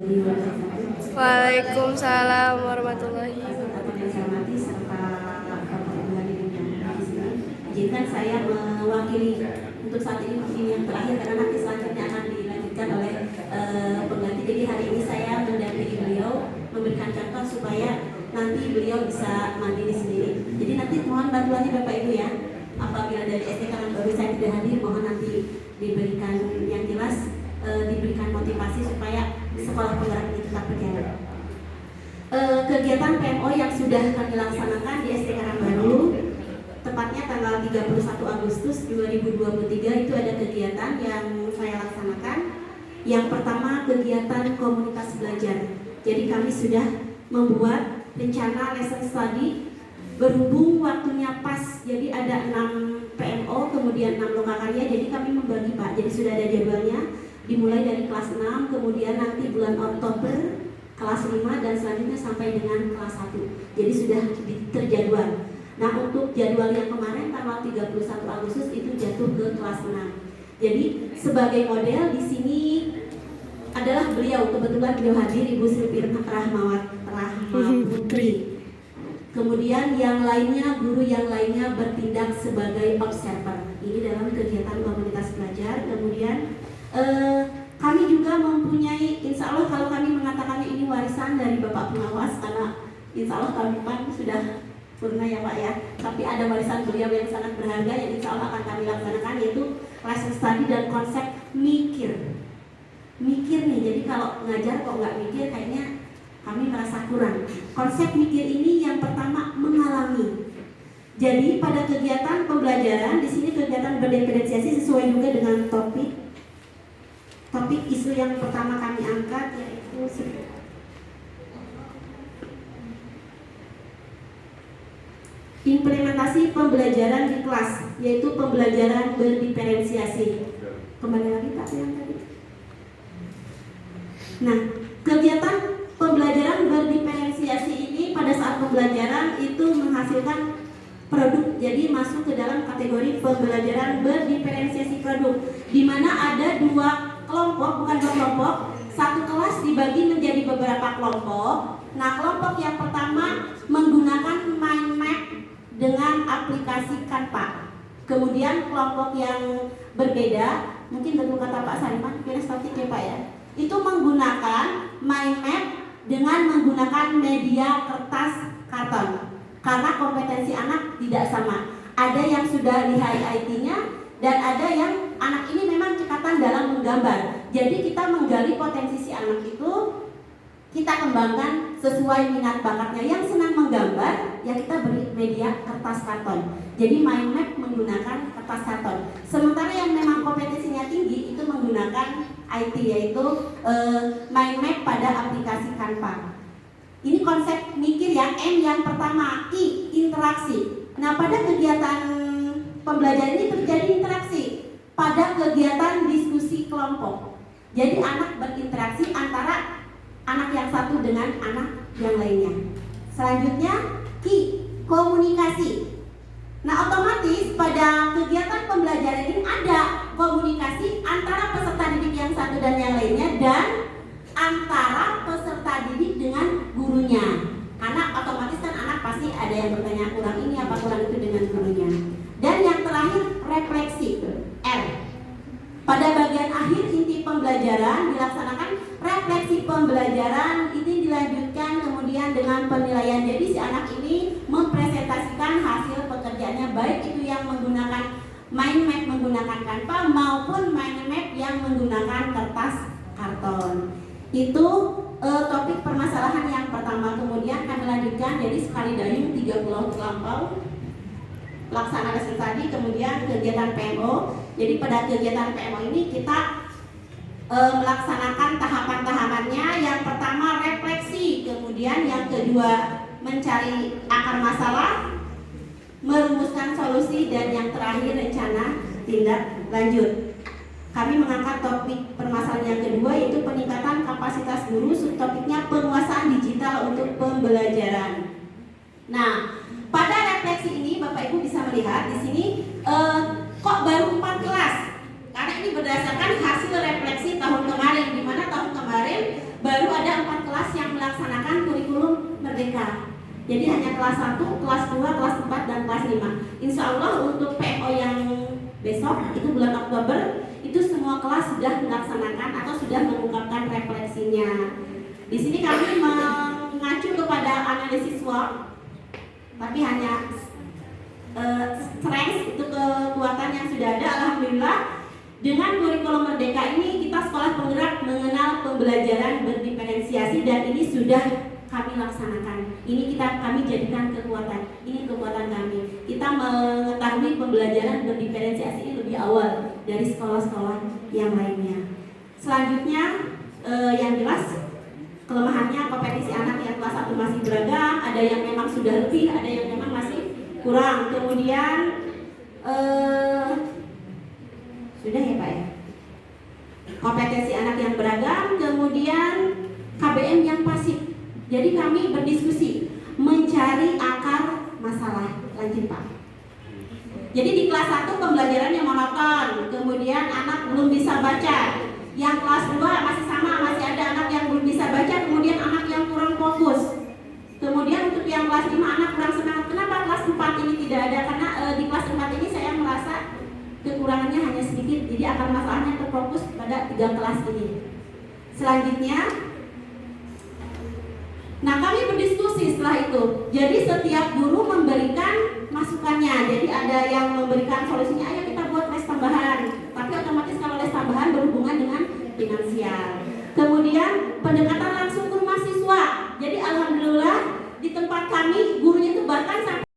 Waalaikumsalam warahmatullahi wabarakatuh. Izinkan saya mewakili untuk saat ini mungkin yang terakhir karena nanti selanjutnya akan dilanjutkan oleh pengganti. Jadi hari ini saya mendampingi beliau memberikan contoh supaya nanti beliau bisa mandiri sendiri. Jadi nanti mohon bantuannya Bapak Ibu ya. Apabila dari SD Karang Baru saya tidak hadir, mohon nanti diberikan yang jelas, diberikan motivasi supaya sekolah penggerak ini tetap berjalan. Kegiatan PMO yang sudah kami laksanakan di SD Karangbaru tepatnya tanggal 31 Agustus 2023 itu ada kegiatan yang saya laksanakan. Yang pertama kegiatan komunitas belajar. Jadi kami sudah membuat rencana lesson study berhubung waktunya pas. Jadi ada 6 PMO kemudian 6 lokakarya. Jadi kami membagi Pak. Jadi sudah ada jadwalnya dimulai dari kelas 6 kemudian nanti bulan Oktober kelas 5 dan selanjutnya sampai dengan kelas 1. Jadi sudah terjadwal. Nah untuk jadwal yang kemarin tanggal 31 Agustus itu jatuh ke kelas 6. Jadi sebagai model di sini adalah beliau, kebetulan beliau hadir Ibu Sri Rahmawutri. Kemudian yang lainnya, guru yang lainnya bertindak sebagai observer. Ini dalam kegiatan komunitas belajar. Kemudian kami juga mempunyai, insya Allah kalau kami mengatakannya ini warisan dari Bapak Pengawas, karena insya Allah tahun depan sudah purna ya Pak ya, tapi ada warisan beliau yang sangat berharga yang insya Allah akan kami laksanakan, yaitu lesson study dan konsep mikir nih. Jadi kalau ngajar kok nggak mikir, kayaknya kami merasa kurang. Konsep mikir ini yang pertama mengalami. Jadi pada kegiatan pembelajaran di sini kegiatan berdiferensiasi sesuai juga dengan topik isu yang pertama kami angkat, yaitu implementasi pembelajaran di kelas, yaitu pembelajaran berdiferensiasi. Kembali lagi Pak yang tadi. Nah, kegiatan pembelajaran berdiferensiasi ini pada saat pembelajaran itu menghasilkan produk. Jadi masuk ke dalam kategori pembelajaran berdiferensiasi produk, di mana ada dua kelompok, satu kelas dibagi menjadi beberapa kelompok. Nah, kelompok yang pertama menggunakan mind map dengan aplikasi Canva. Kemudian kelompok yang berbeda, mungkin betul kata Pak Sariman, kinestetik ya Pak ya, itu menggunakan mind map dengan menggunakan media kertas karton. Karena kompetensi anak tidak sama. Ada yang sudah di high IT-nya dan ada yang anak ini memang cekatan dalam menggambar. Jadi kita menggali potensi si anak itu, kita kembangkan sesuai minat bakatnya. Yang senang menggambar, ya kita beri media kertas karton. Jadi mind map menggunakan kertas karton. Sementara yang memang kompetensinya tinggi itu menggunakan IT, yaitu mind map pada aplikasi Canva. Ini konsep mikir ya. M yang pertama, I, interaksi. Nah pada kegiatan pembelajaran ini terjadi interaksi pada kegiatan diskusi kelompok. Jadi anak berinteraksi antara anak yang satu dengan anak yang lainnya. Selanjutnya Q, komunikasi. Nah otomatis pada kegiatan pembelajaran ini ada komunikasi antara peserta didik yang satu dan yang lainnya, dan antara peserta didik dengan gurunya. Karena otomatis kan anak pasti ada yang bertanya kurang ini apa kurang itu dengan gurunya. Dan yang terakhir refleksi, R. Pada bagian akhir inti pembelajaran dilaksanakan refleksi pembelajaran, ini dilanjutkan kemudian dengan penilaian. Jadi si anak ini mempresentasikan hasil pekerjaannya, baik itu yang menggunakan mind map menggunakan Canva maupun mind map yang menggunakan kertas karton. Itu topik permasalahan yang pertama. Kemudian kami lanjutkan, jadi sekali dayung 3 pulau terlampau, laksana lesson study, kemudian kegiatan PMO. Jadi pada kegiatan PMO ini kita melaksanakan tahapan-tahapannya. Yang pertama refleksi, kemudian yang kedua mencari akar masalah, merumuskan solusi, dan yang terakhir rencana tindak lanjut. Kami mengangkat topik permasalahan yang kedua, yaitu peningkatan kapasitas guru, subtopiknya penguasaan digital untuk pembelajaran. Nah, pada refleksi ini Bapak Ibu bisa melihat di sini kok baru 4 kelas? Karena ini berdasarkan hasil refleksi tahun kemarin, di mana tahun kemarin baru ada Jadi hanya kelas 1, kelas 2, kelas 4, dan kelas 5. Insya Allah untuk PO yang besok, itu bulan Oktober, itu semua kelas sudah melaksanakan atau sudah mengungkapkan refleksinya. Di sini kami mengacu kepada analisis SWOT, tapi hanya strength, itu kekuatan yang sudah ada. Alhamdulillah dengan kurikulum Merdeka ini kita sekolah penggerak mengenal pembelajaran berdiferensiasi, dan ini sudah kami laksanakan. Ini kami jadikan kekuatan. Ini kekuatan kami. Kita mengetahui pembelajaran berdiferensiasi ini lebih awal dari sekolah-sekolah yang lainnya. Selanjutnya yang jelas kelemahannya kompetisi anak yang kelas 1 masih beragam, ada yang memang sudah lebih, ada yang memang masih kurang. Kemudian sudah ya Pak ya, kompetensi anak yang beragam, kemudian KBM yang pasif. Jadi kami berdiskusi mencari akar masalah. Lanjut Pak. Jadi di kelas 1 pembelajarannya monoton, kemudian anak belum bisa baca. Yang kelas 2 masih sama, masih ada anak yang belum bisa baca, kemudian anak yang kurang fokus. Kemudian untuk yang kelas 5 anak kurang semangat. Kenapa kelas 4 ini tidak ada? Karena di kelas 4 ini saya merasa kekurangannya hanya sedikit. Jadi akar masalahnya terfokus pada 3 kelas ini. Selanjutnya, nah kami berdiskusi setelah itu. Jadi setiap guru memberikan masukannya. Jadi ada yang memberikan solusinya, ayo kita buat les tambahan. Tapi otomatis kalau les tambahan berhubungan dengan finansial. Kemudian pendekatan langsung ke mahasiswa. Jadi alhamdulillah di tempat kami gurunya itu bahkan sampai